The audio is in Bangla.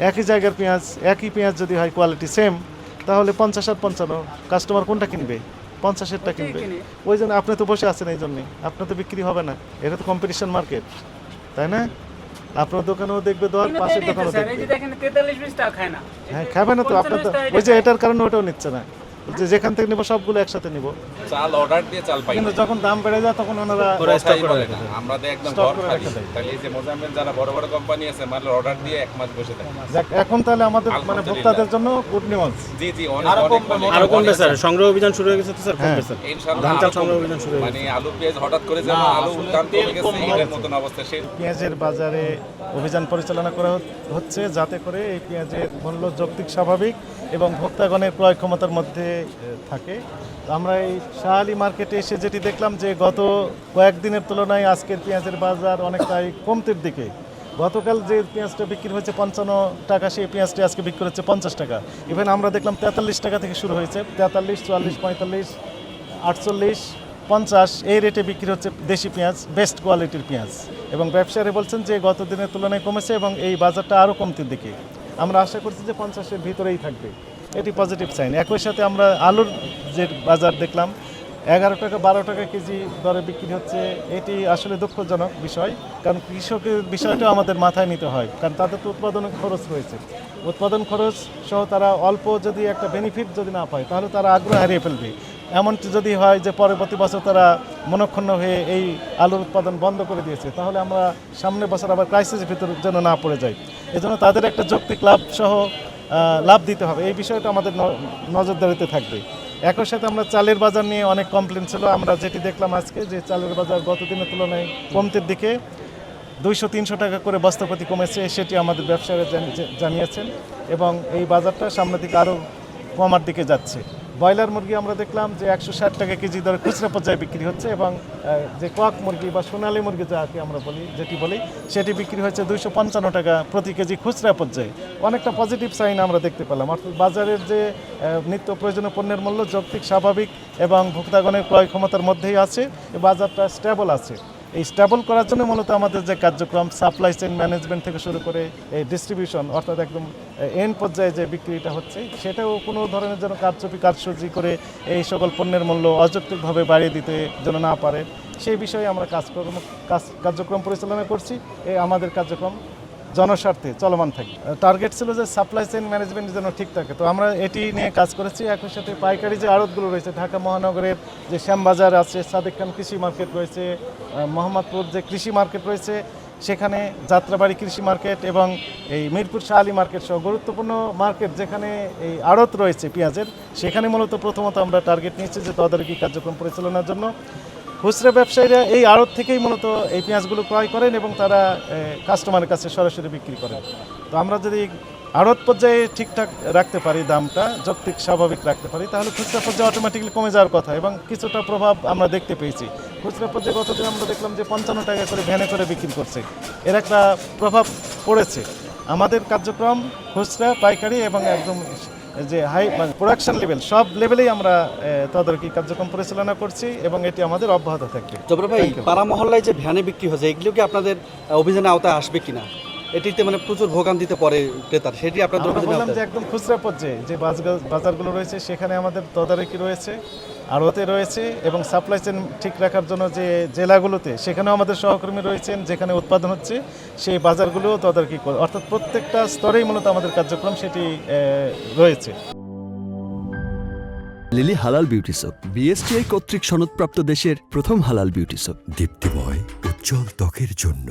একই জায়গার পেঁয়াজ, একই পেঁয়াজ যদি হয় কোয়ালিটি সেম, তাহলে 50 আর 55 কাস্টমার কোনটা কিনবে? 50-এরটা কিনবে। ওই জন্য আপনি তো বসে আছেন, এই জন্যে আপনার তো বিক্রি হবে না। এটা তো কম্পিটিশন মার্কেট, তাই না? আপনার দোকানেও দেখবে দর, পাশের দোকানেও দেখবে। হ্যাঁ, খাবে না তো আপনার তো, ওই যে এটার কারণে ওটাও নিচ্ছে না, যে যেখান থেকে নেবো সবগুলো একসাথে নিব। চাল অর্ডার দিয়ে চাল পাই, কিন্তু যখন দাম বেড়ে যায় তখন ওনারা কথাই বলে না। আমরা তো একদম স্টক ঘর করে খালি। রেখে দেয়। তাহলে এই যে মোজাম্মেল যারা বড় বড় কোম্পানি আছে মাল অর্ডার দিয়ে 1 মাস বসে থাকে। যাক, এখন তাহলে আমাদের মানে ভোক্তাদের জন্য গুড নিউজ। জি জি, অনেক আরো কমবে স্যার, সংগ্রহ অভিযান শুরু হয়ে গেছে তো স্যার, কমবে স্যার। ইনশাআল্লাহ ধান চাল আরো সংগ্রহ কমবে। অভিযান শুরু হয়ে মানে আলু পেঁয়াজ হঠাৎ করে যেমন আলু দাম কমে গেছে, এটার মতন অবস্থা। সেই পেঁয়াজের বাজারে অভিযান পরিচালনা করা হচ্ছে যাতে করে এই পেঁয়াজের মূল্য যৌক্তিক, স্বাভাবিক এবং ভোক্তাগণের ক্রয় ক্ষমতার মধ্যে থাকে। তো আমরা এই শাহ আলী মার্কেটে এসে যেটি দেখলাম যে গত কয়েকদিনের তুলনায় আজকের পেঁয়াজের বাজার অনেকটাই কমতির দিকে। গতকাল যে পেঁয়াজটা বিক্রি হয়েছে 55 টাকা, সেই পেঁয়াজটি আজকে বিক্রি হচ্ছে 50 টাকা। ইভেন আমরা দেখলাম 43 টাকা থেকে শুরু হয়েছে, 43, 44, 45, 48, 50 এই রেটে বিক্রি হচ্ছে দেশি পেঁয়াজ, বেস্ট কোয়ালিটির পেঁয়াজ। এবং ব্যবসায়ীরা বলছেন যে গত দিনের তুলনায় কমেছে এবং এই বাজারটা আরও কমতির দিকে। আমরা আশা করছি যে 50-এর ভিতরেই থাকবে, এটি পজিটিভ সাইন। একই সাথে আমরা আলুর যে বাজার দেখলাম 11 টাকা 12 টাকা কেজি দরে বিক্রি হচ্ছে, এটি আসলে দুঃখজনক বিষয়। কারণ কৃষকের বিষয়টাও আমাদের মাথায় নিতে হয়, কারণ তাদের তো উৎপাদন খরচ রয়েছে। উৎপাদন খরচ সহ তারা অল্প যদি একটা বেনিফিট যদি না পায়, তাহলে তারা আগ্রহ হারিয়ে ফেলবে। এমনটি যদি হয় যে পরবর্তী বছর তারা মনক্ষুণ্ণ হয়ে এই আলুর উৎপাদন বন্ধ করে দিয়েছে, তাহলে আমরা সামনের বছর আবার ক্রাইসিসের ভিতর যেন না পড়ে যাই। এজন্য তাদের একটা যৌক্তিক লাভ সহ লাভ দিতে হবে, এই বিষয়টা আমাদের নজরদারিতে থাকবে। একই সাথে আমরা চালের বাজার নিয়ে অনেক কমপ্লেন ছিল। আমরা যেটি দেখলাম আজকে যে চালের বাজার গত দিনের তুলনায় কমতির দিকে, 200-300 টাকা করে বস্তা প্রতি কমেছে, সেটি আমাদের ব্যবসায়ীরা জানিয়েছেন এবং এই বাজারটা সামনের দিকে আরও কমার দিকে যাচ্ছে। ব্রয়লার মুরগি আমরা দেখলাম যে 160 টাকা কেজি দরে খুচরা পর্যায়ে বিক্রি হচ্ছে এবং যে কক মুরগি বা সোনালী মুরগি যাকে আমরা যেটি বলি সেটি বিক্রি হচ্ছে 255 টাকা প্রতি কেজি খুচরা পর্যায়ে। অনেকটা পজিটিভ সাইন আমরা দেখতে পেলাম। অর্থাৎ বাজারের যে নিত্য প্রয়োজনীয় পণ্যের মূল্য যৌক্তিক, স্বাভাবিক এবং ভোক্তাগণের ক্রয় ক্ষমতার মধ্যেই আছে, এই বাজারটা স্টেবল আছে। এই স্টেবল করার জন্য মূলত আমাদের যে কার্যক্রম, সাপ্লাই চেইন ম্যানেজমেন্ট থেকে শুরু করে এই ডিস্ট্রিবিউশন, অর্থাৎ একদম এন্ড পর্যায়ে যে বিক্রিটা হচ্ছে, সেটাও কোনো ধরনের যেন কারচুপি করে এই সকল পণ্যের মূল্য অযৌক্তিকভাবে বাড়িয়ে দিতে যেন না পারে, সেই বিষয়ে আমরা কার্যক্রম পরিচালনা করছি। এই আমাদের কার্যক্রম জনস্বার্থে চলমান থাকে। টার্গেট ছিল যে সাপ্লাই চেইন ম্যানেজমেন্ট যেন ঠিক থাকে, তো আমরা এটি নিয়ে কাজ করেছি। একই সাথে পাইকারি যে আড়তগুলো রয়েছে, ঢাকা মহানগরের যে শ্যামবাজার আছে, সাদেক খান কৃষি মার্কেট রয়েছে, মোহাম্মদপুর যে কৃষি মার্কেট রয়েছে, সেখানে যাত্রাবাড়ি কৃষি মার্কেট এবং এই মিরপুর শাহ আলী মার্কেট সহ গুরুত্বপূর্ণ মার্কেট যেখানে এই আড়ত রয়েছে পেঁয়াজের, সেখানে মূলত প্রথমত আমরা টার্গেট নিয়েছি যে তদারকি কার্যক্রম পরিচালনার জন্য। খুচরা ব্যবসায়ীরা এই আড়ত থেকেই মূলত এই পেঁয়াজগুলো ক্রয় করেন এবং তারা কাস্টমারের কাছে সরাসরি বিক্রি করেন। তো আমরা যদি আড়ত পর্যায়ে ঠিকঠাক রাখতে পারি, দামটা যৌক্তিক, স্বাভাবিক রাখতে পারি, তাহলে খুচরা পর্যায়ে অটোমেটিক্যালি কমে যাওয়ার কথা এবং কিছুটা প্রভাব আমরা দেখতে পেয়েছি। খুচরা পর্যায়ে গতদিন আমরা দেখলাম যে 55 টাকা করে ভ্যানে করে বিক্রি করছে, এর একটা প্রভাব পড়েছে। আমাদের কার্যক্রম খুচরা, পাইকারি এবং একদম যে হাই প্রোডাকশন লেভেল, সব লেভেলেই আমরা তদারকি কার্যক্রম পরিচালনা করছি এবং এটি আমাদের অব্যাহত থাকবে। জবর ভাই, পাড়া মহল্লায় যে ভ্যানে বিক্রি হচ্ছে, এগুলো কি আপনাদের অভিযানের আওতায় আসবে কিনা? এটিতে মানে প্রচুর ভোগান্তিতে পড়ে ক্রেতার, সেটি আপনাদের আমরা অভিযানের বললাম যে আওতায়? একদম খুচরা পর্যায়ে যে বাজারগুলো রয়েছে, সেখানে আমাদের তদারকি রয়েছে, আড়তে রয়েছে এবং সাপ্লাই চেইন ঠিক রাখার জন্য যে জেলাগুলোতে, সেখানেও আমাদের সহকর্মী রয়েছেন, যেখানে উৎপাদন হচ্ছে সেই বাজারগুলোও তদারকি করে। অর্থাৎ প্রত্যেকটা স্তরেই মূলত আমাদের কার্যক্রম সেটি রয়েছে। লিলি হালাল বিউটি সোপ, বিএসটিআই কর্তৃক সনদপ্রাপ্ত দেশের প্রথম হালাল বিউটি সোপ, দীপ্তিময় উজ্জ্বল ত্বকের জন্য।